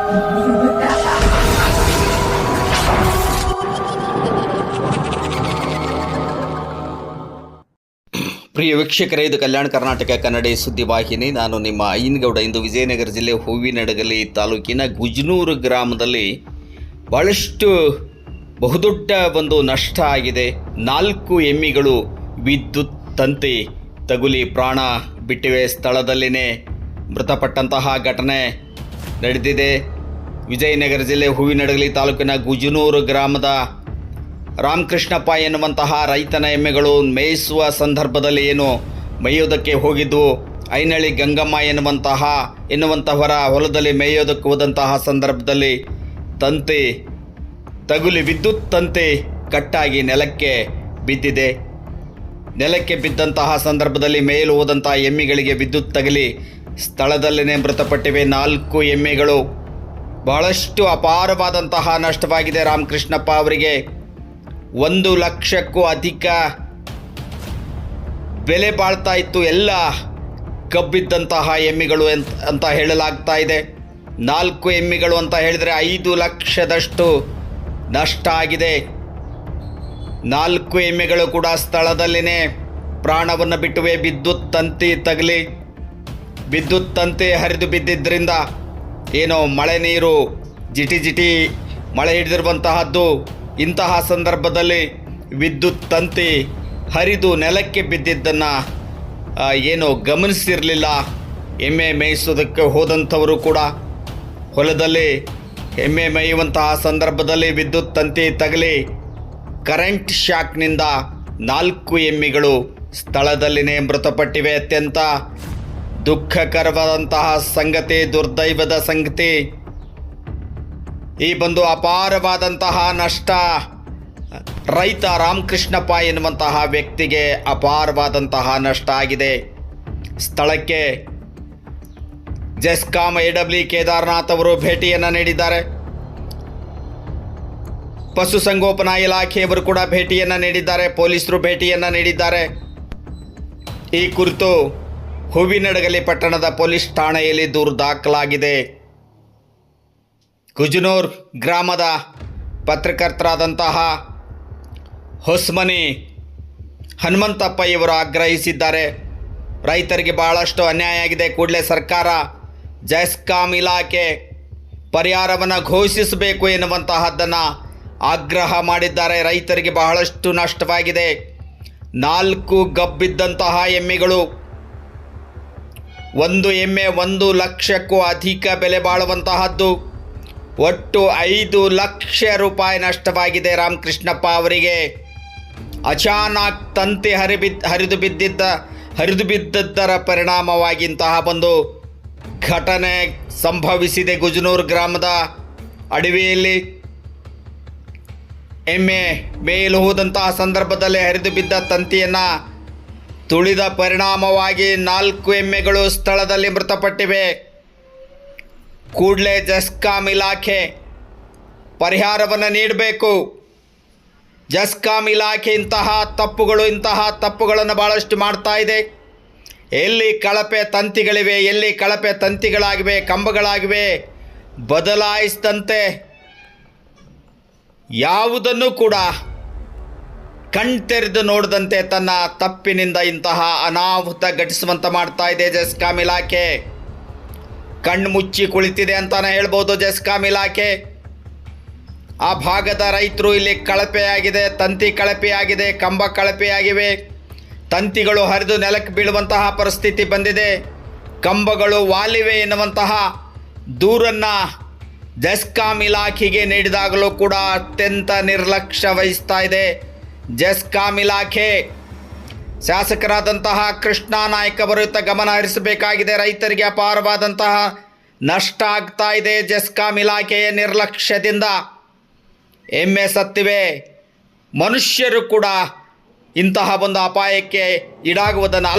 ಪ್ರಿಯ ವೀಕ್ಷಕರೇ, ಇದು ಕಲ್ಯಾಣ ಕರ್ನಾಟಕ ಕನ್ನಡ ಸುದ್ದಿವಾಹಿನಿ. ನಾನು ನಿಮ್ಮ ಅಯ್ಯನಗೌಡ. ಇಂದು ವಿಜಯನಗರ ಜಿಲ್ಲೆ ಹೂವಿನಡಗಲಿ ತಾಲೂಕಿನ ಗುಜನೂರು ಗ್ರಾಮದಲ್ಲಿ ಭಾಳಷ್ಟು ಬಹುದೊಡ್ಡ ಒಂದು ನಷ್ಟ ಆಗಿದೆ. 4 ಎಮ್ಮಿಗಳು ವಿದ್ಯುತ್ ತಂತಿ ತಗುಲಿ ಪ್ರಾಣ ಬಿಟ್ಟಿವೆ. ಸ್ಥಳದಲ್ಲಿನೇ ಮೃತಪಟ್ಟಂತಹ ಘಟನೆ ನಡೆದಿದೆ. ವಿಜಯನಗರ ಜಿಲ್ಲೆ ಹೂವಿನಡಗಲಿ ತಾಲೂಕಿನ ಗುಜನೂರು ಗ್ರಾಮದ ರಾಮಕೃಷ್ಣಪ್ಪ ಎನ್ನುವಂತಹ ರೈತನ ಎಮ್ಮೆಗಳು ಮೇಯಿಸುವ ಸಂದರ್ಭದಲ್ಲಿ ಮೇಯೋದಕ್ಕೆ ಹೋಗಿದ್ದು, ಐನಳ್ಳಿ ಗಂಗಮ್ಮ ಎನ್ನುವಂತಹವರ ಹೊಲದಲ್ಲಿ ಮೇಯೋದಕ್ಕೆ ಹೋದಂತಹ ಸಂದರ್ಭದಲ್ಲಿ ತಂತಿ ತಗುಲಿ ವಿದ್ಯುತ್ ತಂತಿ ಕಟ್ಟಾಗಿ ನೆಲಕ್ಕೆ ಬಿದ್ದಿದೆ. ನೆಲಕ್ಕೆ ಬಿದ್ದಂತಹ ಸಂದರ್ಭದಲ್ಲಿ ಮೇಯಲು ಹೋದಂತಹ ಎಮ್ಮೆಗಳಿಗೆ ವಿದ್ಯುತ್ ತಗುಲಿ ಸ್ಥಳದಲ್ಲೇ ಮೃತಪಟ್ಟಿವೆ. 4 ಎಮ್ಮೆಗಳು. ಬಹಳಷ್ಟು ಅಪಾರವಾದಂತಹ ನಷ್ಟವಾಗಿದೆ. ರಾಮಕೃಷ್ಣಪ್ಪ ಅವರಿಗೆ 1 ಲಕ್ಷಕ್ಕೂ ಅಧಿಕ ಬೆಲೆ ಬಾಳ್ತಾ ಇತ್ತು ಎಲ್ಲ ಕಬ್ಬಿದ್ದಂತಹ ಎಮ್ಮೆಗಳು ಅಂತ ಹೇಳಲಾಗ್ತಾ ಇದೆ. 4 ಎಮ್ಮೆಗಳು ಅಂತ ಹೇಳಿದರೆ 5 ಲಕ್ಷದಷ್ಟು ನಷ್ಟ ಆಗಿದೆ. 4 ಎಮ್ಮೆಗಳು ಕೂಡ ಸ್ಥಳದಲ್ಲಿನೇ ಪ್ರಾಣವನ್ನು ಬಿಟ್ಟುವೆ. ವಿದ್ಯುತ್ ತಂತಿ ತಗಲಿ ವಿದ್ಯುತ್ ತಂತಿ ಹರಿದು ಬಿದ್ದಿದ್ದರಿಂದ ಮಳೆ ನೀರು ಜಿಟಿ ಮಳೆ ಹಿಡಿದಿರುವಂತಹದ್ದು. ಇಂತಹ ಸಂದರ್ಭದಲ್ಲಿ ವಿದ್ಯುತ್ ತಂತಿ ಹರಿದು ನೆಲಕ್ಕೆ ಬಿದ್ದಿದ್ದನ್ನು ಗಮನಿಸಿರಲಿಲ್ಲ. ಎಮ್ಮೆ ಮೇಯಿಸೋದಕ್ಕೆ ಹೋದಂಥವರು ಕೂಡ ಹೊಲದಲ್ಲಿ ಎಮ್ಮೆ ಮೇಯುವಂತಹ ಸಂದರ್ಭದಲ್ಲಿ ವಿದ್ಯುತ್ ತಂತಿ ತಗಲಿ ಕರೆಂಟ್ ಶಾಕ್ನಿಂದ 4 ಎಮ್ಮೆಗಳು ಸ್ಥಳದಲ್ಲಿನೇ ಮೃತಪಟ್ಟಿವೆ. ಅತ್ಯಂತ ದುಃಖಕರವಾದಂತಹ ಸಂಗತಿ, ದುರ್ದೈವದ ಸಂಗತಿ. ಈ ಒಂದು ಅಪಾರವಾದಂತಹ ನಷ್ಟ ರೈತ ರಾಮಕೃಷ್ಣಪ್ಪ ಎನ್ನುವಂತಹ ವ್ಯಕ್ತಿಗೆ ಅಪಾರವಾದಂತಹ ನಷ್ಟ ಆಗಿದೆ. ಸ್ಥಳಕ್ಕೆ ಜೆಸ್ಕಾಂ AW ಕೇದಾರನಾಥ್ ಅವರು ಭೇಟಿಯನ್ನು ನೀಡಿದ್ದಾರೆ. ಪಶುಸಂಗೋಪನಾ ಇಲಾಖೆಯವರು ಕೂಡ ಭೇಟಿಯನ್ನು ನೀಡಿದ್ದಾರೆ. ಪೊಲೀಸರು ಭೇಟಿಯನ್ನು ನೀಡಿದ್ದಾರೆ. ಈ ಕುರಿತು ಹೂವಿನಡಗಲಿ ಪಟ್ಟಣದ ಪೊಲೀಸ್ ಠಾಣೆಯಲ್ಲಿ ದೂರು ದಾಖಲಾಗಿದೆ. ಗುಜನೂರ್ ಗ್ರಾಮದ ಪತ್ರಕರ್ತರಾದಂತಹ ಹೊಸ್ಮನಿ ಹನುಮಂತಪ್ಪ ಇವರು ಆಗ್ರಹಿಸಿದ್ದಾರೆ. ರೈತರಿಗೆ ಬಹಳಷ್ಟು ಅನ್ಯಾಯ ಆಗಿದೆ. ಕೂಡಲೇ ಸರ್ಕಾರ, ಜೆಸ್ಕಾಂ ಇಲಾಖೆ ಪರಿಹಾರವನ್ನು ಘೋಷಿಸಬೇಕು ಎನ್ನುವಂತಹದ್ದನ್ನು ಆಗ್ರಹ ಮಾಡಿದ್ದಾರೆ. ರೈತರಿಗೆ ಬಹಳಷ್ಟು ನಷ್ಟವಾಗಿದೆ. 4 ಗಬ್ಬಿದ್ದಂತಹ ಎಮ್ಮೆಗಳು. 1 ಎಮ್ಮೆ 1 ಲಕ್ಷಕ್ಕೂ ಅಧಿಕ ಬೆಲೆ ಬಾಳುವಂತಹದ್ದು. ಒಟ್ಟು 5 ಲಕ್ಷ ರೂಪಾಯಿ ನಷ್ಟವಾಗಿದೆ ರಾಮಕೃಷ್ಣಪ್ಪ ಅವರಿಗೆ. ಅಚಾನಕ್ ತಂತಿ ಹರಿದು ಬಿದ್ದಿದ್ದರ ಪರಿಣಾಮವಾಗಿ ಇಂತಹ ಒಂದು ಘಟನೆ ಸಂಭವಿಸಿದೆ. ಗುಜನೂರು ಗ್ರಾಮದ ಅಡವಿಯಲ್ಲಿ ಎಮ್ಮೆ ಮೇಯಲು ಹೋದಂತಹ ಸಂದರ್ಭದಲ್ಲಿ ಹರಿದು ಬಿದ್ದ ತಂತಿಯನ್ನು ತುಳಿದ ಪರಿಣಾಮವಾಗಿ 4 ಎಮ್ಮೆಗಳು ಸ್ಥಳದಲ್ಲಿ ಮೃತಪಟ್ಟಿವೆ. ಕೂಡಲೇ ಜೆಸ್ಕಾಂ ಇಲಾಖೆ ಪರಿಹಾರವನ್ನು ನೀಡಬೇಕು. ಜೆಸ್ಕಾಂ ಇಲಾಖೆ ಇಂತಹ ತಪ್ಪುಗಳನ್ನು ಭಾಳಷ್ಟು ಮಾಡ್ತಾ ಇದೆ. ಎಲ್ಲಿ ಕಳಪೆ ತಂತಿಗಳಿವೆ, ಎಲ್ಲಿ ಕಳಪೆ ತಂತಿಗಳಾಗಿವೆ, ಕಂಬಗಳಾಗಿವೆ, ಬದಲಾಯಿಸಿದಂತೆ ಯಾವುದನ್ನು ಕೂಡ ಕಣ್ತೆರೆದು ನೋಡದಂತೆ ತನ್ನ ತಪ್ಪಿನಿಂದ ಇಂತಹ ಅನಾಹುತ ಘಟಿಸುವಂತೆ ಮಾಡ್ತಾ ಇದೆ ಜೆಸ್ಕಾಂ ಇಲಾಖೆ. ಕಣ್ಣು ಮುಚ್ಚಿ ಕುಳಿತಿದೆ ಅಂತಾನೆ ಹೇಳ್ಬೋದು ಜೆಸ್ಕಾಂ ಇಲಾಖೆ. ಆ ಭಾಗದ ರೈತರು ಇಲ್ಲಿ ಕಳಪೆಯಾಗಿದೆ, ತಂತಿ ಕಳಪೆಯಾಗಿದೆ, ಕಂಬ ಕಳಪೆಯಾಗಿವೆ, ತಂತಿಗಳು ಹರಿದು ನೆಲಕ್ಕೆ ಬೀಳುವಂತಹ ಪರಿಸ್ಥಿತಿ ಬಂದಿದೆ, ಕಂಬಗಳು ವಾಲಿವೆ ಎನ್ನುವಂತಹ ದೂರನ್ನು ಜೆಸ್ಕಾಂ ಇಲಾಖೆಗೆ ನೀಡಿದಾಗಲೂ ಕೂಡ ಅತ್ಯಂತ ನಿರ್ಲಕ್ಷ್ಯ ವಹಿಸ್ತಾ ಇದೆ ಜೆಸ್ಕಾಂ ಇಲಾಖೆ. ಶಾಸಕರಾದಂತಹ ಕೃಷ್ಣ ನಾಯ್ಕ ಅವರು ಗಮನ ಹರಿಸಬೇಕಾಗಿದೆ. ರೈತರಿಗೆ ಅಪಾರವಾದಂತಹ ನಷ್ಟ ಆಗ್ತಾ ಇದೆ ಜೆಸ್ಕಾಂ ಇಲಾಖೆಯ ನಿರ್ಲಕ್ಷ್ಯದಿಂದ. ಎಮ್ಮೆ ಸತ್ತಿವೆ. ಮನುಷ್ಯರು ಕೂಡ ಇಂತಹ ಒಂದು ಅಪಾಯಕ್ಕೆ ಈಡಾಗುವುದನ್ನು